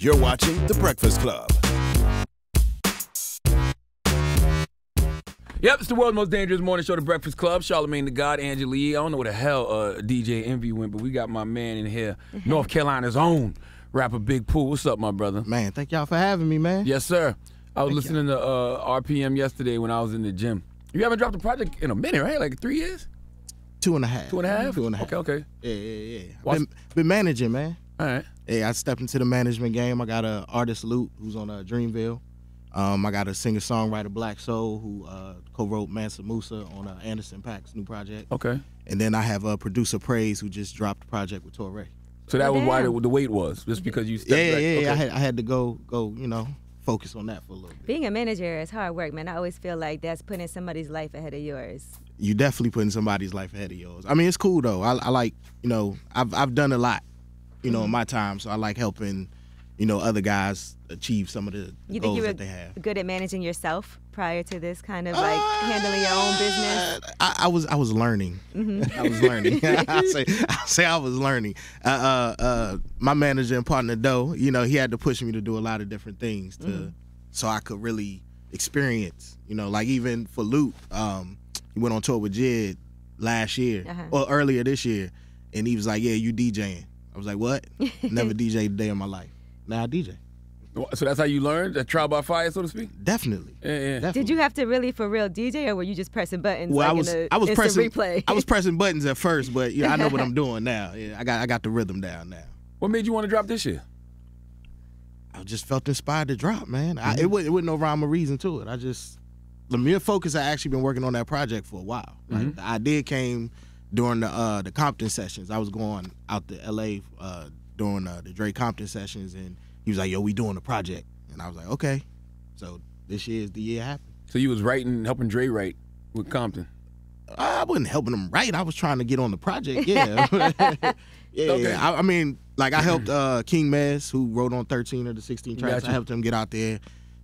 You're watching The Breakfast Club. Yep, it's the world's most dangerous morning show, The Breakfast Club. Charlamagne the God, Angela Yee. I don't know where the hell DJ Envy went, but we got my man in here, North Carolina's own rapper Big Pooh. What's up, my brother? Man, thank y'all for having me, man. Yes, sir. I was listening to RPM yesterday when I was in the gym. You haven't dropped a project in a minute, right? Like 3 years? 2.5. 2.5? 2.5. Okay. Yeah. Been managing, man. All right. Yeah, I stepped into the management game. I got an artist, Luke, who's on Dreamville. I got a singer-songwriter, Black Soul, who co-wrote Mansa Musa on Anderson .Paak's new project. Okay. And then I have a producer, Praise, who just dropped a project with Torre. So that was why the weight was, just because you stepped back? Yeah. Okay. I had to go, focus on that for a little bit. Being a manager is hard work, man. I always feel like that's putting somebody's life ahead of yours. You definitely putting somebody's life ahead of yours. I mean, it's cool, though. I like, I've done a lot, in my time, so I like helping, other guys achieve some of the goals that they have. You were good at managing yourself prior to this kind of like handling your own business? I was learning. I was learning. I say I was learning. My manager and partner Doe, he had to push me to do a lot of different things so I could really experience. Like even for Luke, he went on tour with Jid last year or earlier this year, and he was like, "Yeah, you DJing." I was like, "What?" Never DJed a day in my life. Now I DJ. So that's how you learned, that trial by fire, so to speak? Definitely. Yeah. Definitely. Did you have to really for real DJ, or were you just pressing buttons well, like I was pressing replay? I was pressing buttons at first, but I know what I'm doing now. Yeah, I got the rhythm down now. What made you want to drop this year? I just felt inspired to drop, man. It wasn't no rhyme or reason to it. The mere focus, I actually been working on that project for a while. Like, the idea came during the Compton sessions. I was going out to L.A. During the Dre Compton sessions, and he was like, "Yo, we doing a project." And I was like, "Okay." So this year is the year it happened. So you was helping Dre write with Compton? I wasn't helping him write. I was trying to get on the project, yeah. Yeah. Okay. I mean, like I helped King Mez, who wrote on 13 of the 16 tracks. Gotcha. I helped him get out there.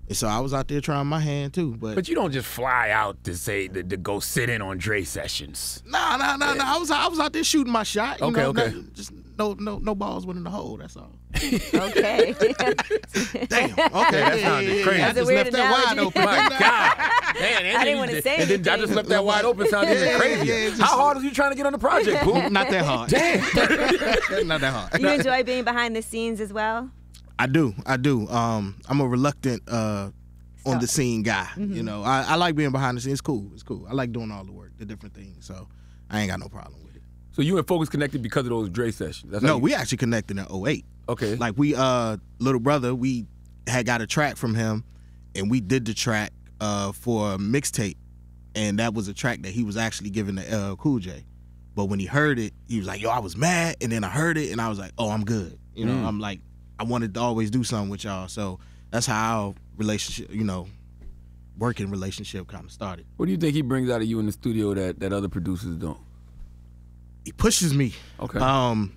And so I was out there trying my hand too. But you don't just fly out to go sit in on Dre sessions. No. I was out there shooting my shot. Okay. Just no balls went in the hole. That's all. Okay. Damn. Okay. That sounded crazy. I That's a just weird left that wide analogy. open. My God. Man, I didn't want to say and then I just left that wide open. Sounded even crazy. Yeah, just- How hard was you trying to get on the project, Pooh? Not that hard. Damn. Not that hard. You enjoy being behind the scenes as well? I do. I'm a reluctant on the scene guy. I like being behind the scenes. It's cool. I like doing all the work, the different things. So I ain't got no problem with it. So you and Focus connected because of those Dre sessions? We actually connected in 08. Okay. Like we, Little Brother, we had got a track from him, and we did the track for a mixtape, and that was a track that he was actually giving to LL Cool J. But when he heard it, he was like, "Yo, I was mad," and then I heard it, and I was like, "Oh, I'm good." I'm like, I wanted to always do something with y'all, so that's how our relationship, working relationship kind of started. What do you think he brings out of you in the studio that other producers don't? He pushes me. Okay. I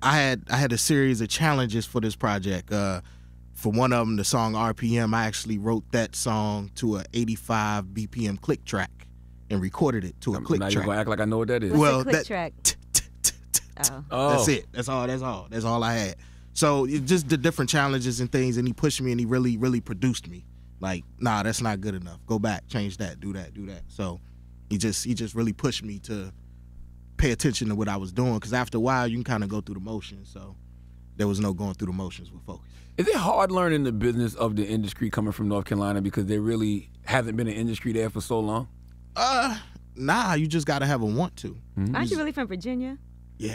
had a series of challenges for this project. For one of them, the song RPM, I actually wrote that song to a 85 BPM click track and recorded it to a click track. track. I'm not even gonna act like I know what that is. What's a click track? Oh. That's it. That's all I had. So it just the different challenges and things, and he pushed me, and he really, really produced me. Like, nah, that's not good enough. Go back, change that, do that. So he just really pushed me to pay attention to what I was doing, because after a while you can kind of go through the motions. So there was no going through the motions with Focus. Is it hard learning the business of the industry coming from North Carolina because there really hasn't been an industry there for so long? Nah, you just gotta have a want to. Aren't you really from Virginia? Yeah.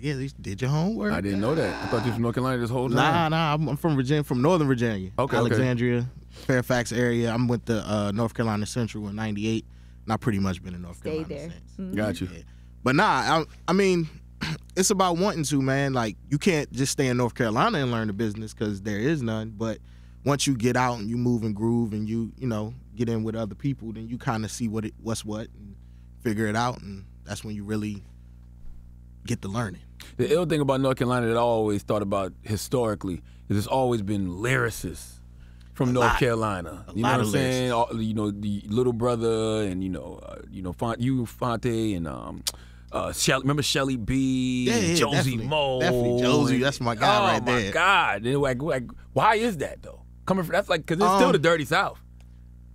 You did your homework. I didn't know that. I thought you were from North Carolina this whole time. Nah. I'm from Virginia, from Northern Virginia. Okay. Alexandria, Fairfax area. I went to North Carolina Central in '98, and I pretty much been in North Carolina there. since. Got you. Yeah. But nah, I mean, it's about wanting to, man. Like, you can't just stay in North Carolina and learn the business, because there is none. But once you get out and you move and groove and you get in with other people, then you kind of see what's what and figure it out, and that's when you really get to learning. The ill thing about North Carolina that I always thought about historically is it's always been lyricists from North Carolina. You know what I'm saying? The Little Brother and Fonte and Remember Shelly B, Yeah, Josie definitely. Moe. Definitely. Josie, that's my guy right there. Oh, my God. And like, why is that, though? Coming from, that's like, because it's still the dirty South.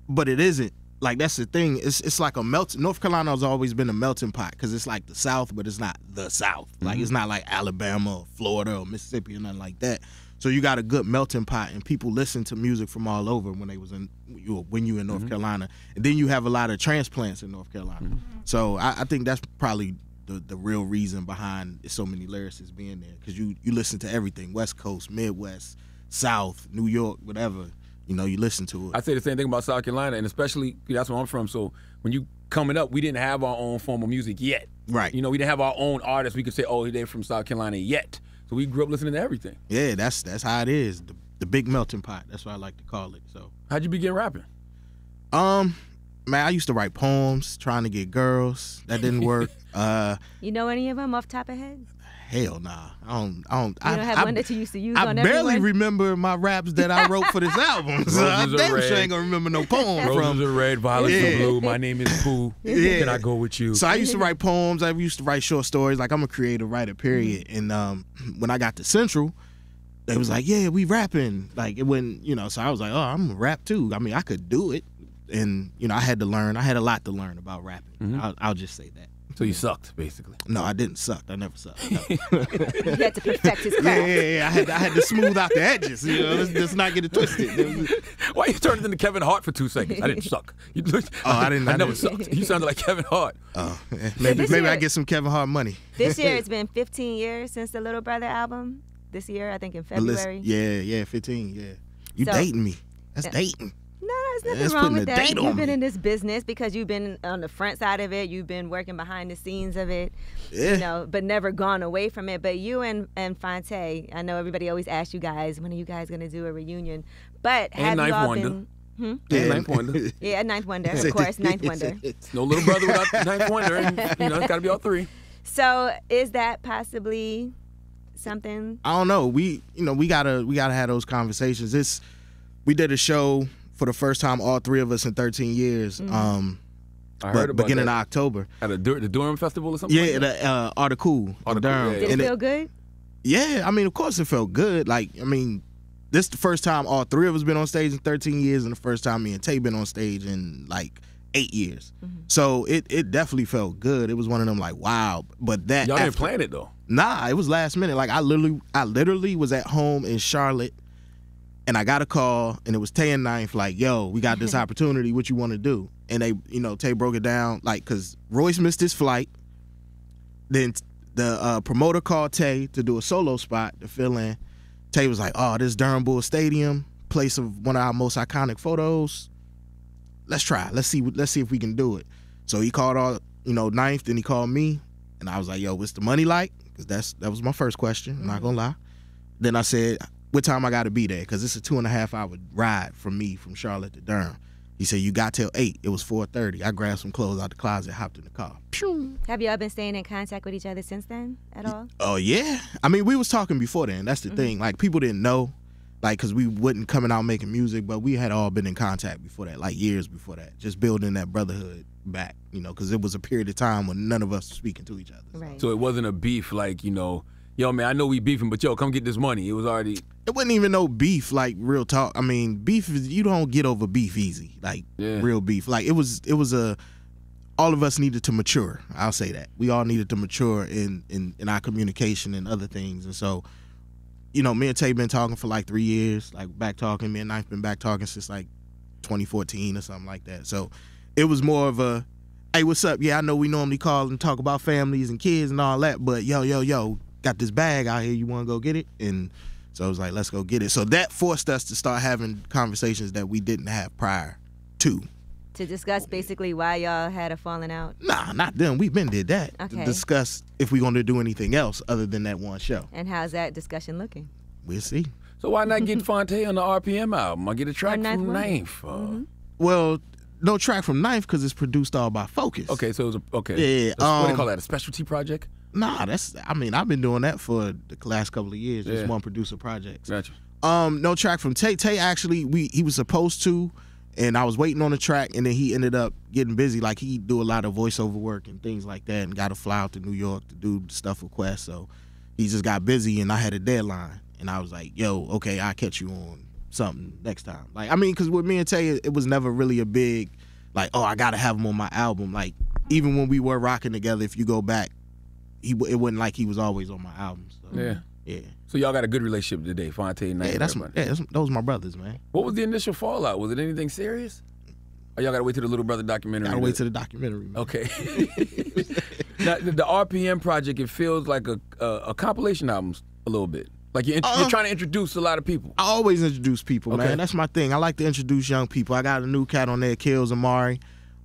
But it isn't. Like, that's the thing. It's like a melting. North Carolina has always been a melting pot because it's like the South, but it's not the South. Like, it's not like Alabama or Florida or Mississippi or nothing like that. So you got a good melting pot, and people listen to music from all over when you in North Carolina. And then you have a lot of transplants in North Carolina. So I think that's probably the real reason behind so many lyricists being there, because you listen to everything: West Coast, Midwest, South, New York, whatever. You know, you listen to it. I say the same thing about South Carolina, and especially that's where I'm from. So when you coming up, we didn't have our own form of music yet. Right. You know, we didn't have our own artists. We could say, oh, they're from South Carolina yet. So we grew up listening to everything. Yeah, that's how it is. The big melting pot. That's what I like to call it. So how'd you begin rapping? Man, I used to write poems trying to get girls. That didn't work. You know any of them off top of head? Hell nah. I don't. You don't have one that you used to use I on barely everyone? remember my raps that I wrote for this album. So I Roses are damn red. sure ain't gonna remember no poem Roses from. are red, violets are blue. My name is Pooh. Yeah. Can I go with you? So I used to write poems. I used to write short stories. Like, I'm a creative writer, period. And when I got to Central, they was like, yeah, we rapping. Like, it wasn't, so I was like, oh, I'm gonna rap too. I mean, I could do it. And, I had to learn. I had a lot to learn about rapping. I'll just say that. So you sucked, basically. No, I didn't suck. I never sucked. No. He had to perfect his craft. Yeah. I had to smooth out the edges. Let's not get it twisted. Why you turned into Kevin Hart for 2 seconds? I didn't suck. I didn't. I never sucked. You sounded like Kevin Hart. Oh, maybe I get some Kevin Hart money. This year it's been 15 years since the Little Brother album. This year, I think in February. Yeah, 15. Yeah, you So- dating me? That's dating. No, there's Yeah, nothing it's wrong putting with a that. date on You've been me. in this business because you've been on the front side of it. You've been working behind the scenes of it, Yeah. but never gone away from it. But you and Fonte, I know everybody always asks you guys, when are you guys going to do a reunion? But have Ninth you all Wonder. been... Yeah, Ninth Wonder. Yeah, Ninth Wonder, of course, Ninth Wonder. No little brother without Ninth Wonder, and it's got to be all three. So is that possibly something? I don't know. We gotta have those conversations. We did a show for the first time, all three of us in 13 years. I heard about beginning that. of October. At the Durham Festival or something? Yeah, like that? the Art of Cool in Durham. yeah. Did And it feel good? Yeah, I mean, of course it felt good. Like, I mean, this is the first time all three of us been on stage in 13 years, and the first time me and Tay been on stage in like 8 years. So it definitely felt good. It was one of them like, wow. But that Y'all didn't plan it, though. Nah, it was last minute. Like, I literally was at home in Charlotte, and I got a call, and it was Tay and Ninth, like, yo, we got this opportunity. What you want to do? And they, Tay broke it down, like, because Royce missed his flight. Then the promoter called Tay to do a solo spot to fill in. Tay was like, oh, this Durham Bull Stadium, place of one of our most iconic photos. Let's try. Let's see if we can do it. So he called all, Ninth, then he called me, and I was like, yo, what's the money like? Because that was my first question, I'm not going to lie. Then I said, what time I got to be there? Because it's a 2.5-hour ride from me from Charlotte to Durham. He said, you got till 8. It was 4:30. I grabbed some clothes out the closet, hopped in the car. Pew. Have y'all been staying in contact with each other since then at all? Oh, yeah. I mean, we was talking before then. That's the thing. Like, people didn't know, like, because we wasn't coming out making music, but we had all been in contact before that, like years before that, just building that brotherhood back, because it was a period of time when none of us were speaking to each other. Right. So it wasn't a beef like, yo, man, I know we beefing, but yo, come get this money. It was already... It wasn't even no beef, like, real talk. I mean, beef is, you don't get over beef easy, like, real beef. Like, it was all of us needed to mature. I'll say that. We all needed to mature in our communication and other things. And so, me and Tay been talking for like 3 years, like back talking. Me and Ninth been back talking since like 2014 or something like that. So it was more of a, hey, what's up? Yeah, I know we normally call and talk about families and kids and all that, but yo, got this bag out here. You want to go get it? And so I was like, let's go get it. So that forced us to start having conversations that we didn't have prior to. To discuss basically why y'all had a falling out? Nah, not them. We've been did that. Okay. To discuss if we're going to do anything else other than that one show. And how's that discussion looking? We'll see. So why not get Fonte on the RPM album? I get a track Ninth from Wonder. Ninth. Well, no track from Ninth because it's produced all by Focus. Okay, so it was okay. Yeah, What do they call that? A specialty project? Nah, I've been doing that for the last couple of years, just Yeah. one producer projects. Gotcha. No track from Tay. Tay actually, he was supposed to, And I was waiting on the track, and then he ended up getting busy. Like, he do a lot of voiceover work and things like that, and got to fly out to New York to do stuff with Quest. So he just got busy, and I had a deadline. And I was like, yo, okay, I'll catch you on something next time. Like, I mean, because with me and Tay, it was never really a big, like, oh, I got to have him on my album. Like, even when we were rocking together, if you go back, it wasn't like he was always on my album. So, yeah. So y'all got a good relationship today, Fonte and Knight. Those my brothers, man. What was the initial fallout? Was it anything serious? Or y'all got to wait till the Little Brother documentary? Got to wait till the documentary, man. Okay. Now, the RPM project, it feels like a compilation album a little bit. Like you're trying to introduce a lot of people. I always introduce people, man. That's my thing. I like to introduce young people. I got a new cat on there, Kills Amari.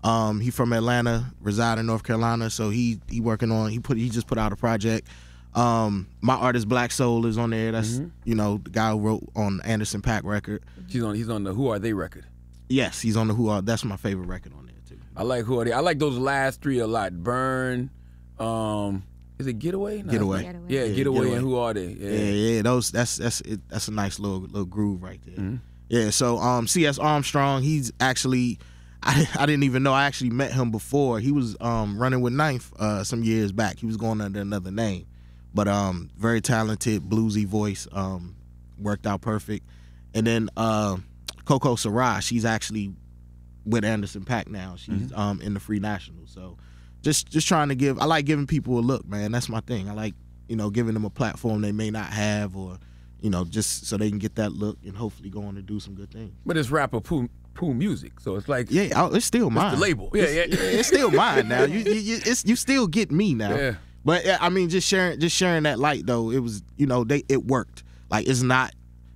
He from Atlanta, reside in North Carolina, so he working on. He just put out a project. My artist Black Soul is on there. That's the guy who wrote on Anderson .Paak record. He's on the Who Are They record. Yes, he's on the Who Are. That's my favorite record on there too. I like Who Are They. I like those last three a lot. Burn. Is it Getaway? No, Getaway. Yeah, Getaway and Who Are They? Yeah. Those that's a nice little groove right there. Yeah. So C.S. Armstrong, he's actually. I didn't even know. I actually met him before. He was running with Knife some years back. He was going under another name. But very talented, bluesy voice, worked out perfect. And then Coco Sarah, she's actually with Anderson .Paak now. She's in the Free National. So just trying to I like giving people a look, man. That's my thing. I like, giving them a platform they may not have, or, just so they can get that look and hopefully go on to do some good things. But it's rapper Pooh music, so it's like it's still mine. It's the label, it's still mine now. You still get me now. Yeah. But I mean, just sharing that light though, it was it worked. Like, it's not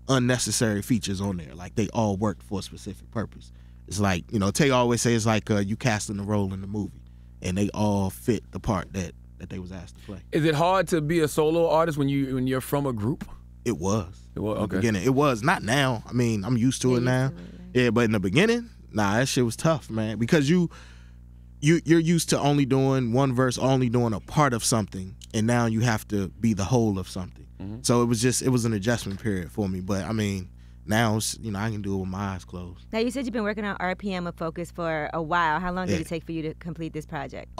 unnecessary features on there. Like, they all worked for a specific purpose. It's like Tay always say it's like you casting the role in the movie, and they all fit the part that they was asked to play. Is it hard to be a solo artist when you're from a group? It was. It was, okay. In the beginning, it was. Not now. I mean, I'm used to it now. Yeah, but in the beginning, that shit was tough, man, because you're used to only doing one verse, only doing a part of something, and now you have to be the whole of something. So it was an adjustment period for me. But I mean, now it's, I can do it with my eyes closed. Now, you said you've been working on RPM of Focus for a while. How long did it take for you to complete this project?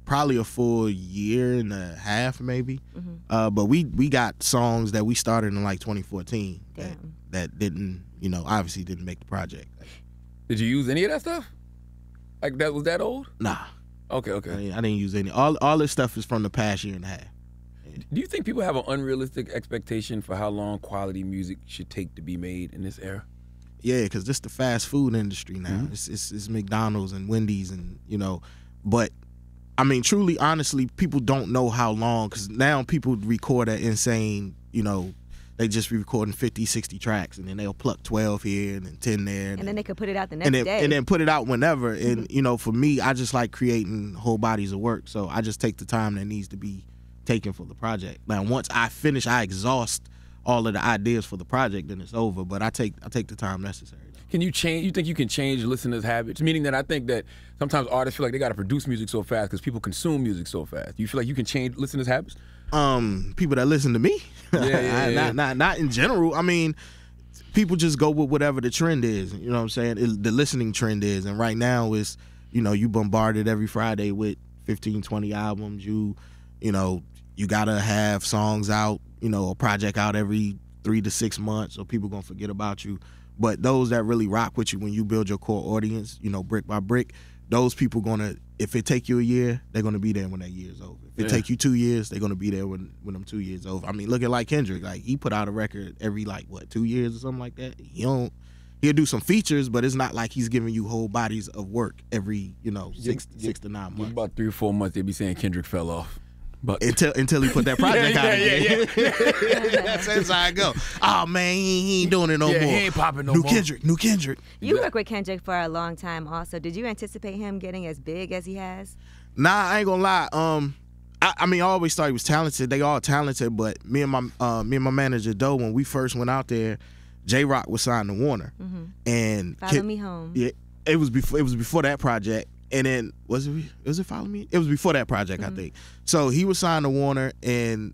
Probably a full year and a half, maybe. But we got songs that we started in like 2014 that didn't, obviously didn't make the project. Did you use any of that stuff? Like, that was that old? Nah. Okay. I didn't use any. All this stuff is from the past year and a half. Do you think people have an unrealistic expectation for how long quality music should take to be made in this era? Yeah, because this is the fast food industry now. It's McDonald's and Wendy's and, but I mean, truly, honestly, people don't know how long, because now people record at insane, they just be recording 50, 60 tracks, and then they'll pluck 12 here and then 10 there. And then they could put it out the next day. And then put it out whenever. And, for me, I just like creating whole bodies of work. So I just take the time that needs to be taken for the project. Now, once I finish, I exhaust all of the ideas for the project, then it's over. But I take the time necessary. Can you change? You think you can change listeners' habits? Meaning that I think that sometimes artists feel like they got to produce music so fast because people consume music so fast. Do you feel like you can change listeners' habits? People that listen to me, not in general. I mean, people just go with whatever the trend is. You know what I'm saying? The listening trend is, and right now is, you bombarded every Friday with 15, 20 albums. You gotta have songs out. A project out every 3 to 6 months, or people gonna forget about you. But those that really rock with you when you build your core audience, brick by brick, those people if it take you a year, they're gonna be there when that year's over. If it take you 2 years, they're gonna be there when them 2 years over. I mean, look at like Kendrick. Like, he put out a record every 2 years or something like that. He'll do some features, but it's not like he's giving you whole bodies of work every 6 to 9 months. About 3 or 4 months, they be saying Kendrick fell off. But until he put that project out again. That's how I go. Oh man, he ain't doing it no more. He ain't popping no more. New Kendrick. You worked with Kendrick for a long time also. Did you anticipate him getting as big as he has? Nah, I ain't gonna lie. I mean, I always thought he was talented. They all talented, but me and my manager Doe, when we first went out there, J-Rock was signed to Warner, and Follow Me Home. Yeah, it was before that project. And then was it Follow Me? It was before that project, I think. So he was signed to Warner, and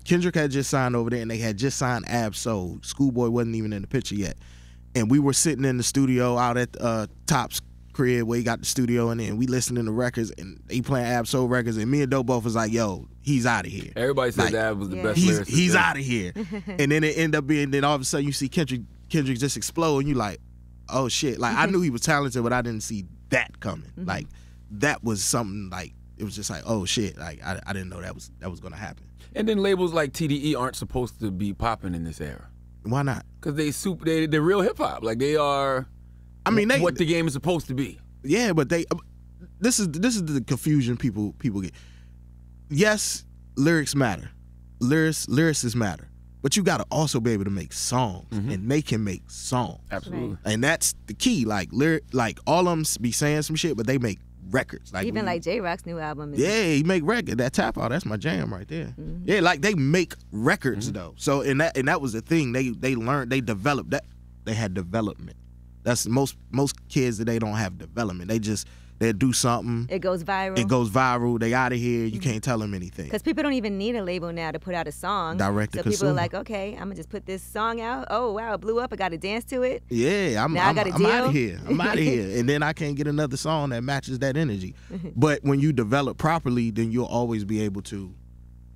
Kendrick had just signed over there, and they had just signed Ab Soul. Schoolboy wasn't even in the picture yet. and we were sitting in the studio out at Top's crib where he got the studio, and then we listening to records, and he playing Ab-Soul records, and me and Dope both was like, yo, he's out of here. Everybody said like, that was the best lyricist. He's out of here. And then it ended up being, then all of a sudden you see Kendrick just explode, and you like, oh shit. Like I knew he was talented, but I didn't see that coming. Like that was something, like it was just like, oh shit. Like I didn't know that was gonna happen. And then labels like TDE aren't supposed to be popping in this era. Why not? Because they're real hip hop. Like they are. I mean, what the game is supposed to be. Yeah, but this is the confusion people get. Yes, lyrics matter. Lyricists matter. But you got to also be able to make songs, and they can make songs. Absolutely. And that's the key. Like all of them be saying some shit, but they make records. Like even like J-Rock's new album. Yeah, he make records. That Tap Out, that's my jam right there. Yeah, like they make records though. So and that was the thing. They learned, they developed that. They had development. That's most kids that they don't have development. They do something. It goes viral. They out of here. You can't tell them anything. Because people don't even need a label now to put out a song. Direct to consumer. So people are like, okay, I'm gonna just put this song out. Oh wow, it blew up. I got to dance to it. Yeah, I'm out of here. I'm out of here. And then I can't get another song that matches that energy. But when you develop properly, then you'll always be able to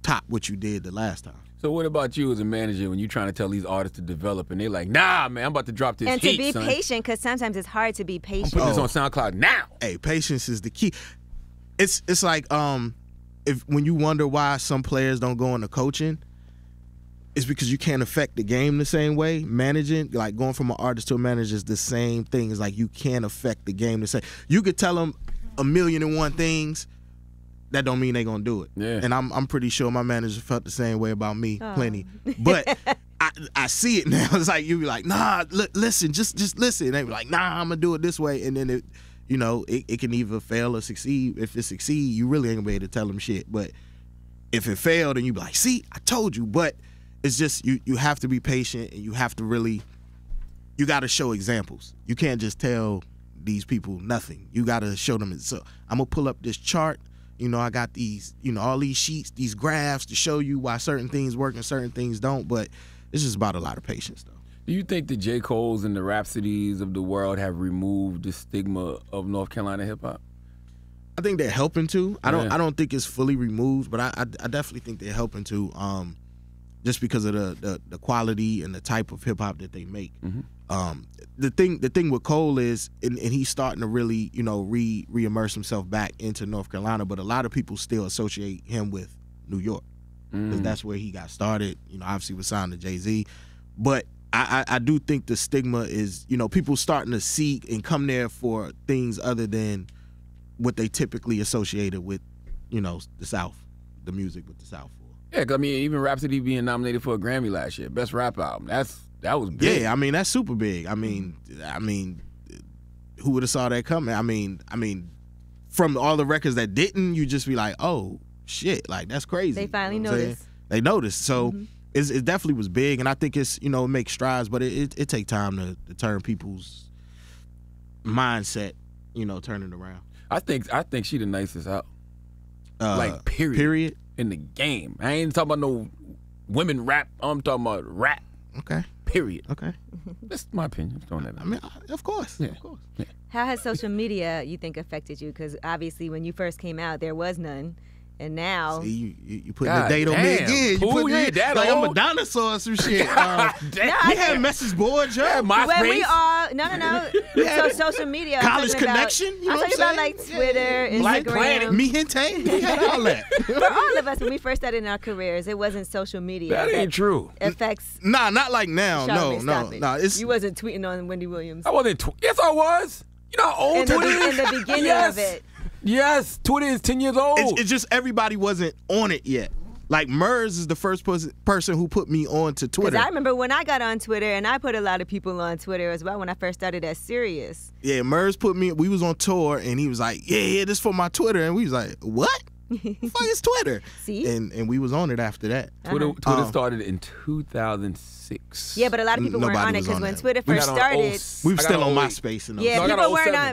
top what you did the last time. So what about you as a manager when you're trying to tell these artists to develop and they're like, nah, man, I'm about to drop this and heat, to be son. patient, because sometimes it's hard to be patient. I'm putting this on SoundCloud now. Hey, patience is the key. It's like when you wonder why some players don't go into coaching, it's because you can't affect the game the same way. Managing, like going from an artist to a manager is the same thing. It's like you can't affect the game the same. You could tell them 1,000,001 things. That don't mean they gonna do it. Yeah. And I'm pretty sure my manager felt the same way about me, plenty. But I see it now. It's like you be like, nah, listen, just listen. And they be like, nah, I'm gonna do it this way. And then it can either fail or succeed. If it succeeds, you really ain't gonna be able to tell them shit. But if it failed, then you be like, see, I told you. But it's just you have to be patient, and you have to really, you got to show examples. You can't just tell these people nothing. You got to show them. So I'm gonna pull up this chart. I got these, all these sheets, these graphs to show you why certain things work and certain things don't. But it's just about a lot of patience, though. Do you think the J. Coles and the Rhapsodies of the world have removed the stigma of North Carolina hip hop? I think they're helping to. I don't think it's fully removed, but I definitely think they're helping to. Just because of the quality and the type of hip hop that they make. The thing with Cole is, and he's starting to really, re-immerse himself back into North Carolina, but a lot of people still associate him with New York because that's where he got started. Obviously was signed to Jay-Z, but I do think the stigma is, people starting to seek and come there for things other than what they typically associated with, the South, the music with the South. Yeah, I mean, even Rhapsody being nominated for a Grammy last year, best rap album. That was big. Yeah, I mean that's super big. I mean, who would have saw that coming? I mean, from all the records that didn't, you just be like, oh shit, like that's crazy. They finally noticed. They noticed. So it definitely was big, and I think it's it makes strides, but it take time to turn people's mindset, turning around. I think she the nicest out. Like period. In the game. I ain't talking about no women rap. I'm talking about rap. Okay. Period. Okay. That's my opinion. I'm throwing that out. I mean, of course. Yeah. Of course. Yeah. How has social media, you think, affected you? Because obviously when you first came out, there was none. And now... See, you putting the date on me again. Pooh, You putting it like I'm a dinosaur or some shit. We had message boards, yo. MySpace. When we all... No. So social media... College Connection. I'm talking about like Twitter, Black Instagram. Planet. Me Hente. We had all that. For all of us, when we first started in our careers, it wasn't social media. That ain't true. Affects... Nah, not like now. Charlamagne, No. You wasn't tweeting on Wendy Williams. I wasn't. Yes, I was. You know how old Twitter is? In the beginning of it. Yes, Twitter is 10 years old. It's just everybody wasn't on it yet. Like Murs is the first person who put me on to Twitter. Because I remember when I got on Twitter, and I put a lot of people on Twitter as well when I first started at Sirius. Yeah, Murs put me. We was on tour, and he was like, "Yeah, this for my Twitter," and we was like, "What? The fuck is Twitter?" See, and we was on it after that. Twitter started in 2006. Yeah, but a lot of people weren't on it because when Twitter first started, we were still on MySpace.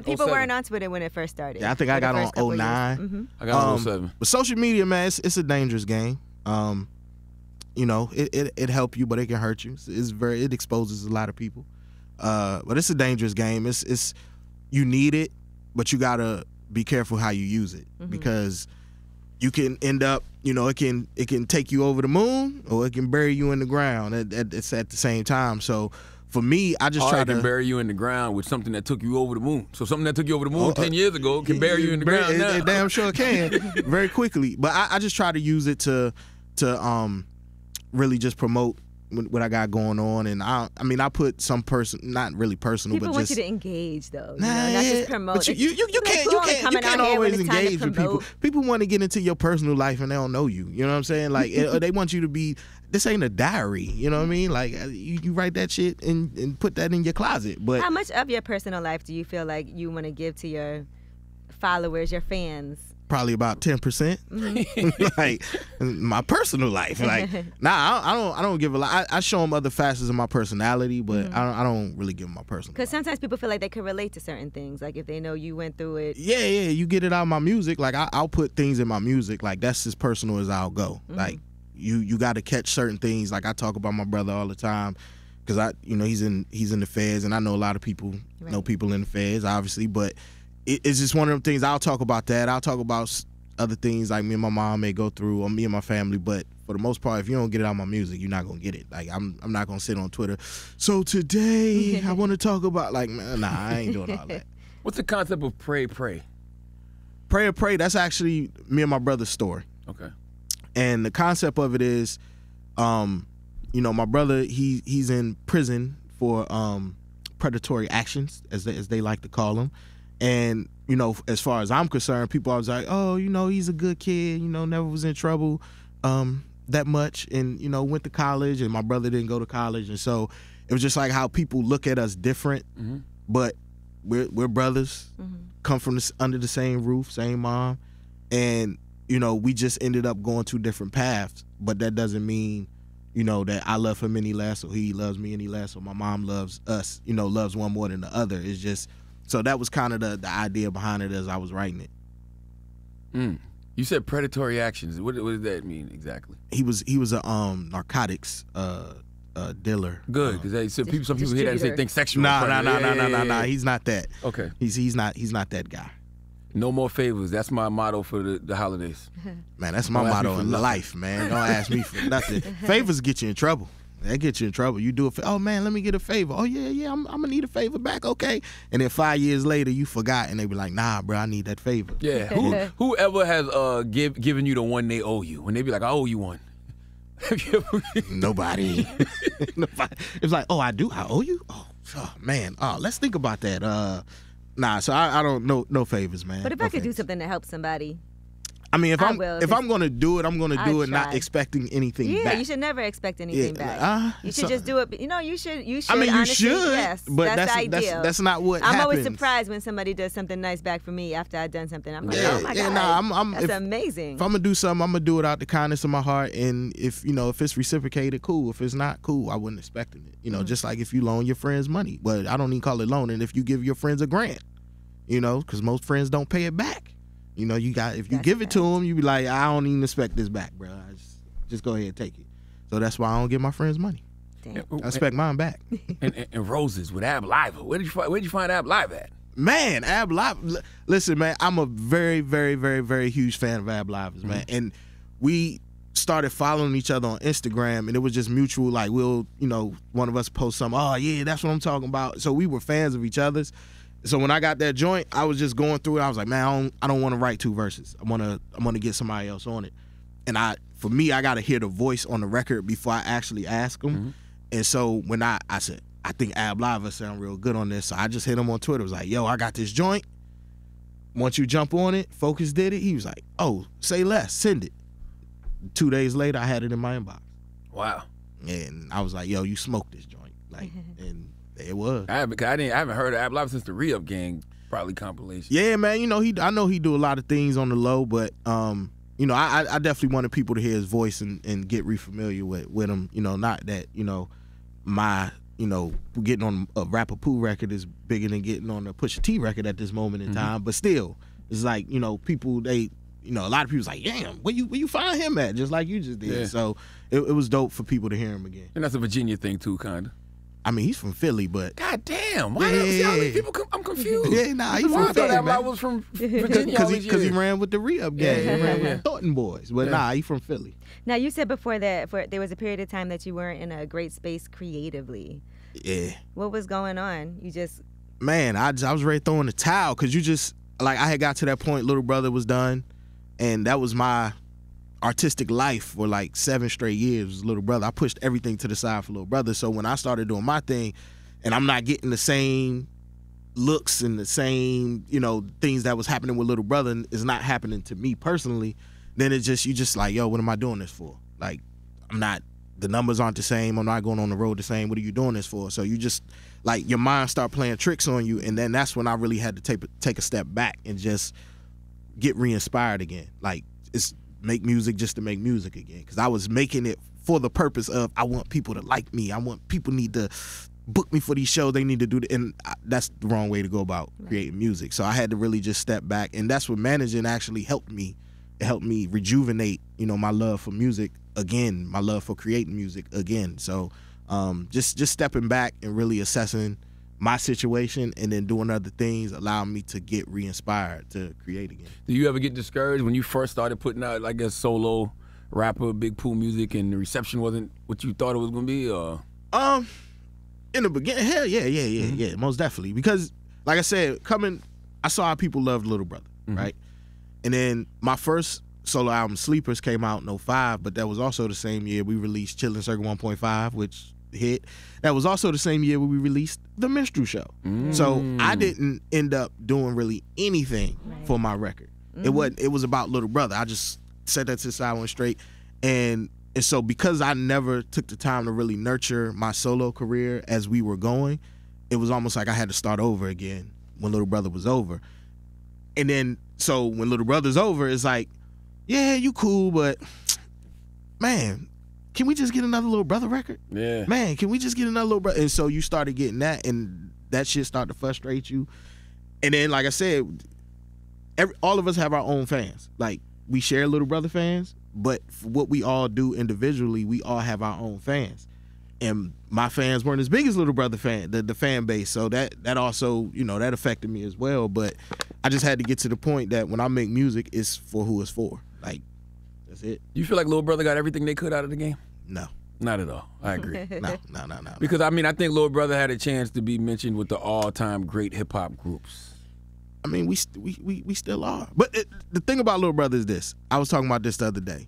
People weren't on Twitter when it first started. Yeah, I think I got on 09. I got on 07. But social media, man, it's a dangerous game. It help you, but it can hurt you. It exposes a lot of people. But it's a dangerous game. It's you need it, but you gotta be careful how you use it because you can end up, it can take you over the moon or it can bury you in the ground. It's at the same time. So for me, I just try to bury you in the ground with something that took you over the moon. So something that took you over the moon 10 years ago can bury you in the ground now. It damn sure can very quickly. But I just try to use it to really just promote what I got going on, and I put some not really personal, people but want just you to engage though, not just promote. But you can't always engage with people. People want to get into your personal life and they don't know you. You know what I'm saying? Like they want you to be. This ain't a diary. You know what I mean? Like you write that shit and put that in your closet. But how much of your personal life do you feel like you want to give to your followers, your fans? Probably about 10%. Like my personal life. Like I don't give a lot. I show them other facets of my personality, but I don't really give them my personal. Because sometimes people feel like they can relate to certain things, like if they know you went through it. Yeah, you get it out of my music. Like I'll put things in my music. Like that's as personal as I'll go. Like you got to catch certain things. Like I talk about my brother all the time because he's in the feds, and I know a lot of people know people in the feds, obviously, but. It's just one of them things. I'll talk about that. I'll talk about other things like me and my mom may go through, or me and my family. But for the most part, if you don't get it out of my music, you're not gonna get it. Like I'm not gonna sit on Twitter. So today I want to talk about nah, I ain't doing all that. What's the concept of pray? Pray. That's actually me and my brother's story. Okay. And the concept of it is, my brother he's in prison for predatory actions, as they like to call them. And, as far as I'm concerned, people always like, oh, he's a good kid, never was in trouble that much and, went to college, and my brother didn't go to college. And so it was just like how people look at us different, but we're brothers, come from under the same roof, same mom. And, we just ended up going two different paths, but that doesn't mean, that I love him any less or he loves me any less or my mom loves us, loves one more than the other. It's just... So that was kind of the idea behind it as I was writing it. You said predatory actions. What did that mean exactly? He was a narcotics dealer. Good, because some people hear that and say think sexual. Nah. He's not that. Okay. He's not that guy. No more favors. That's my motto for the holidays. Man, that's my motto in life, man. Don't ask me for nothing. Favors get you in trouble. That gets you in trouble. You do it. Oh man, let me get a favor. Oh yeah, I'm gonna need a favor back. Okay, and then 5 years later you forgot, and they be like, nah, bro, I need that favor. Yeah. Whoever has given you the one they owe you, and they be like, I owe you one. Nobody. It's like, oh, I do. I owe you. Oh man. Oh, let's think about that. Nah. So I don't know. No favors, man. But if I could do something to help somebody. I mean, if I'm gonna do it, I'm gonna do it not expecting anything back. Yeah, you should never expect anything back. You should just do it. You should. I mean, honestly, you should. Yes, but that's the ideal. That's not what I'm happens. always surprised when somebody does something nice back for me after I've done something. I'm like, oh my God, that's amazing. If I'm gonna do something, I'm gonna do it out the kindness of my heart. And if it's reciprocated, cool. If it's not, cool. I wasn't expecting it. Just like if you loan your friends money, but I don't even call it loaning. If you give your friends a grant, because most friends don't pay it back. If you give it to them, you be like, I don't even expect this back, bro. Just go ahead and take it. So that's why I don't give my friends money. Damn. I expect mine back. and roses with Ab Live. Where'd you find Ab Live at? Man, Ab Live. Listen, man, I'm a very, very, very, very huge fan of Ab Live, man. And we started following each other on Instagram, and it was just mutual. Like we'll, one of us post something. Oh yeah, that's what I'm talking about. So we were fans of each other's. So when I got that joint, I was just going through it. I was like, man, I don't want to write two verses. I'm gonna get somebody else on it. And I got to hear the voice on the record before I actually ask them. And so when I said, I think Ab Live will sound real good on this. So I just hit him on Twitter. I was like, yo, I got this joint. Once you jump on it, Focus did it. He was like, oh, say less, send it. 2 days later, I had it in my inbox. Wow. And I was like, yo, you smoked this joint. And it was. I haven't heard of Ab Live since the Re-Up Gang probably compilation. Yeah, man. I know he do a lot of things on the low, but I definitely wanted people to hear his voice and get re-familiar with him. Not that my getting on a rapper Pooh record is bigger than getting on a Pusha T record at this moment in time. But still, it's like people a lot of people's like, damn, where you find him at? Just like you just did. Yeah. So it was dope for people to hear him again. And that's a Virginia thing too, kinda. I mean, he's from Philly, but God damn! Why see how many people? I'm confused. yeah, nah, he Why from I thought Philly, that man. was from Virginia all these Because he years. ran with the re-up gang. Yeah, He ran yeah. with the Thornton boys, but nah, he from Philly. Now, you said before that there was a period of time that you weren't in a great space creatively. Yeah, What was going on? You just man, I was ready to throw in the towel because you just like I had got to that point. Little Brother was done, and that was my artistic life for like 7 straight years. Was Little Brother. I pushed everything to the side for Little Brother. So when I started doing my thing, and I'm not getting the same looks and the same, things that was happening with Little Brother is not happening to me personally, then you just like, yo, what am I doing this for? Like, the numbers aren't the same. I'm not going on the road the same. What are you doing this for? So you just, like, your mind start playing tricks on you, and then that's when I really had to take a step back and just get re-inspired again. Like, it's make music just to make music again, because I was making it for the purpose of I want people to like me. I want people need to book me for these shows. They need to do it, and that's the wrong way to go about creating music. So I had to really just step back, and that's what managing actually helped me. It helped me rejuvenate, my love for music again, my love for creating music again. So just stepping back and really assessing my situation and then doing other things allowed me to get re-inspired to create again. Do you ever get discouraged when you first started putting out, like, a solo rapper, Big Pooh music, and the reception wasn't what you thought it was gonna be? Or in the beginning, hell yeah, most definitely. Because, like I said, I saw how people loved Little Brother, right? And then my first solo album, Sleepers, came out in 2005, but that was also the same year we released Chillin' Circle 1.5, which hit. That was also the same year when we released The Minstrel Show. So I didn't end up doing really anything for my record. It was about Little Brother. I just set that to the side, went straight. And so because I never took the time to really nurture my solo career as we were going, it was almost like I had to start over again when Little Brother was over. And then, so when Little Brother's over, it's like, yeah, you cool, but man, can we just get another Little Brother record? Yeah. Man, can we just get another Little Brother? And so you started getting that, and that shit started to frustrate you. And then, like I said, all of us have our own fans. Like, we share Little Brother fans, but for what we all do individually, we all have our own fans. And my fans weren't as big as Little Brother the fan base. So that also, that affected me as well. But I just had to get to the point that when I make music, it's for who it's for. Like, that's it. You feel like Little Brother got everything they could out of the game? No. Not at all. I agree. No. Because, I think Little Brother had a chance to be mentioned with the all-time great hip-hop groups. I mean, we still are. But the thing about Little Brother is this. I was talking about this the other day.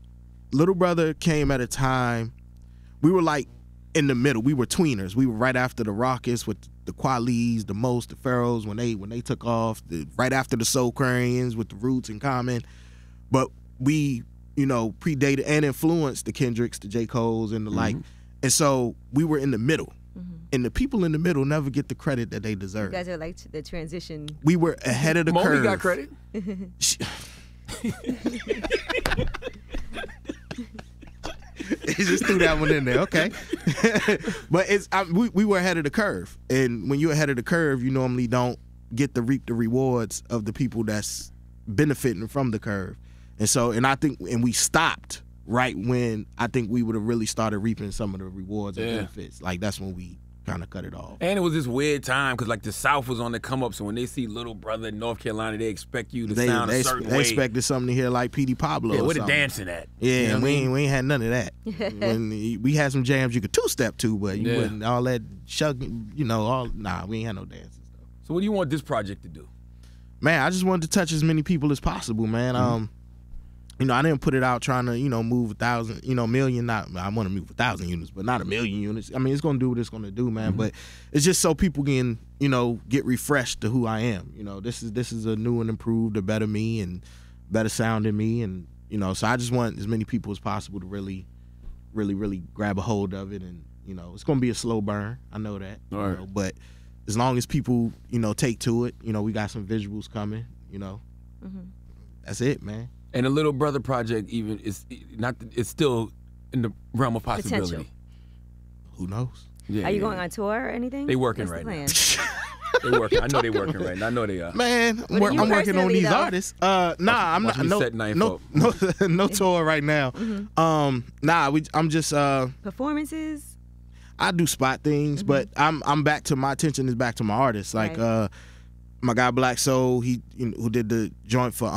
Little Brother came at a time, we were like in the middle. We were tweeners. We were right after the Rockets with the Qualies, the Most, the Pharaohs when they took off. Right after the Soul Quarians with the Roots and Common. But we, predated and influenced the Kendricks, the J. Coles, and the like. And so we were in the middle. And the people in the middle never get the credit that they deserve. You guys are like the transition. We were ahead of the Moby curve. got credit. He just threw that one in there, okay. But we were ahead of the curve, and when you're ahead of the curve, you normally don't get to reap the rewards of the people that's benefiting from the curve. And we stopped right when I think we would have really started reaping some of the rewards and benefits. Like, that's when we kind of cut it off. And it was this weird time because, like, the South was on the come up, so when they see Little Brother in North Carolina, they expect you to sound a certain way. They expected something to hear like P.D. Pablo. Yeah, or where the something. dancing at? Yeah, you know we ain't had none of that. When we had some jams you could two-step to, but you wouldn't all that shugging, we ain't had no dances though. So what do you want this project to do? Man, I just wanted to touch as many people as possible, man. I didn't put it out trying to, move 1,000, million. I want to move 1,000 units, but not 1,000,000 units. I mean, it's gonna do what it's gonna do, man. But it's just so people can, get refreshed to who I am. This is a new and improved, a better me and better sounding me, and so I just want as many people as possible to really, really, really grab a hold of it, and it's gonna be a slow burn. I know that, all right. But as long as people, take to it, we got some visuals coming, that's it, man. And the Little Brother project it's still in the realm of possibility. Potential. Who knows? Are you going on tour or anything? They working What's the right plan? now. They working. I know they working right now. I know they are. Man, What do you I'm working on personally, these though? artists. I'm not. watch me set knife No tour right now. I'm just. Performances? I do spot things, but I'm back to my attention is back to my artists. Like my guy Black Soul, who did the joint for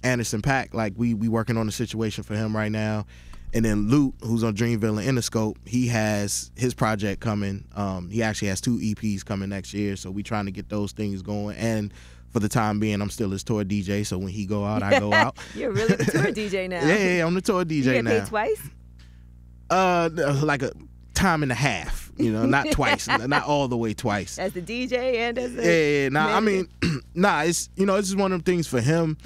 Anderson .Paak. Like we working on a situation for him right now. And then Lute, who's on Dreamville and Interscope, he has his project coming. He actually has 2 EPs coming next year, so we trying to get those things going. And for the time being, I'm still his tour DJ, so when he go out, I go out. You're really the tour DJ now. Yeah, I'm the tour DJ you get now. paid twice? Like a time and a half, not twice, not all the way twice. As the DJ and as the yeah. Nah, I manager? mean, it's it's just one of them things for him.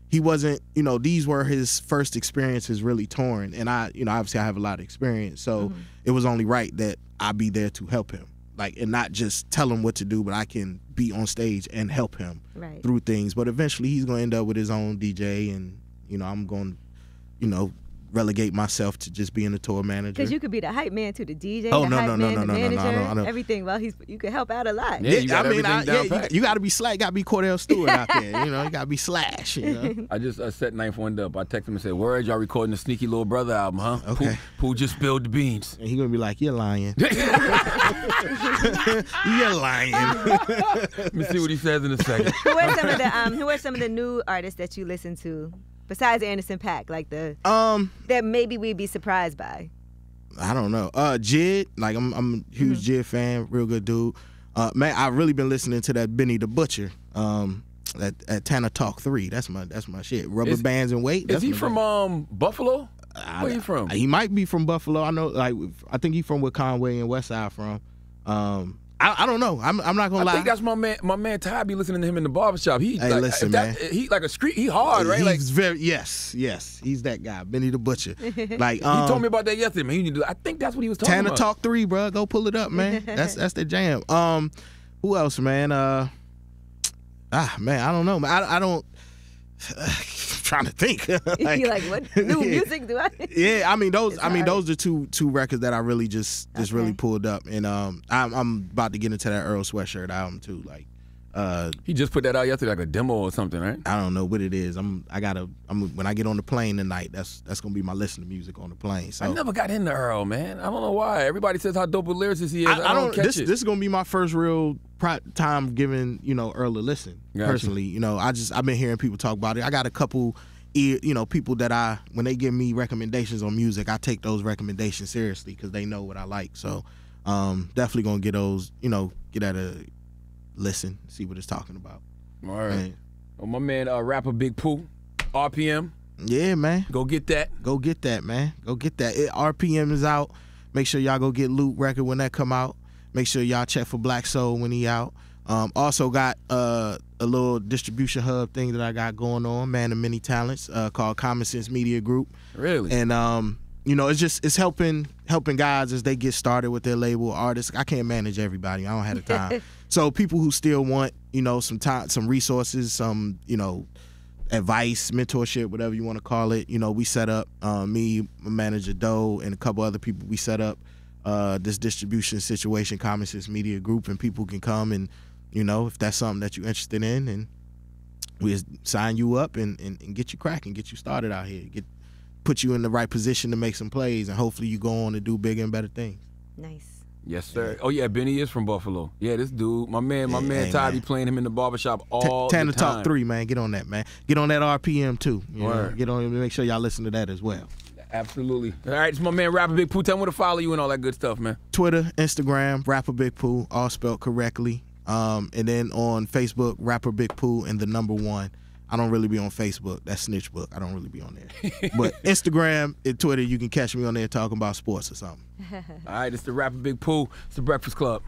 He wasn't, these were his first experiences really touring. And I, obviously I have a lot of experience. So it was only right that I be there to help him. Like, and not just tell him what to do, but I can be on stage and help him through things. But eventually he's going to end up with his own DJ. And, I'm going to, relegate myself to just being a tour manager. Because you could be the hype man to the DJ, oh, the no, hype no, man, no, the no, manager, no. everything. Well, you could help out a lot. Yeah, you got everything down pat. You got to be Slash, got to be Cordell Stewart out there. You got to be Slash. I just set Ninth Wonder up. I texted him and said, "Word, y'all recording the Sneaky Little Brother album, huh? Okay. Pooh just spilled the beans." And he gonna be like, "You're lying. You're lying." Let me see what he says in a second. Who are some of the new artists that you listen to besides Anderson .Paak, like that maybe we'd be surprised by? I don't know. Jid, like I'm a huge Jid fan, real good dude. Man, I've really been listening to that Benny the Butcher. At Tana Talk 3. That's my shit. Rubber bands and weight. Is he from Buffalo? Where you from? He might be from Buffalo. I know, I think he's from where Conway and Westside from. I don't know. I'm not gonna lie. I think that's my man Ty be listening to him in the barbershop. Listen, man. He like a street. He hard, right? He's very yes. He's that guy, Benny the Butcher. Like he told me about that yesterday, man. I think that's what he was talking about. Tana Talk 3, bro. Go pull it up, man. That's the jam. Who else, man? Man, I don't know. I don't. Trying to think. You're like, what new music do I? Yeah, I mean those are two records that I really just really pulled up, and I'm about to get into that Earl Sweatshirt album too. Like, he just put that out yesterday, like a demo or something, right? I don't know what it is. When I get on the plane tonight, that's gonna be my listen to music on the plane. So I never got into Earl, man. I don't know why. Everybody says how dope a lyricist he is. I don't catch this is gonna be my first real time giving Earl a listen. Gotcha. Personally, I've been hearing people talk about it. I got a couple people that when they give me recommendations on music, I take those recommendations seriously because they know what I like. So definitely gonna get those, get at a listen, see what it's talking about. All right. Well, my man, rapper Big Pooh, RPM. Yeah, man. Go get that. Go get that, man. Go get that. RPM is out. Make sure y'all go get Lute record when that come out. Make sure y'all check for Black Soul when he out. Also got a little distribution hub thing that I got going on, man of many talents, called Common Sense Media Group. Really? And it's helping guys as they get started with their label, artists. I can't manage everybody. I don't have the time. So people who still want, some time, some resources, some, advice, mentorship, whatever you want to call it. We set up, me, my manager Doe, and a couple other people, we set up this distribution situation, Common Sense Media Group, and people can come and, if that's something that you're interested in, and we sign you up and get you cracking, get you started out here, put you in the right position to make some plays, and hopefully you go on to do bigger and better things. Nice. Yes, sir. Oh yeah, Benny is from Buffalo. Yeah, this dude, my man Ty be playing him in the barbershop all the time. Tana Talk 3, man. Get on that, man. Get on that RPM too. Get on. Make sure y'all listen to that as well. Absolutely. All right, it's my man Rapper Big Pooh. Tell me where to follow you and all that good stuff, man. Twitter, Instagram, Rapper Big Pooh, all spelled correctly. And then on Facebook, Rapper Big Pooh and the number 1. I don't really be on Facebook. That's Snitch Book. I don't really be on there. But Instagram and Twitter, you can catch me on there talking about sports or something. All right, it's the Rapper Big Pooh. It's the Breakfast Club.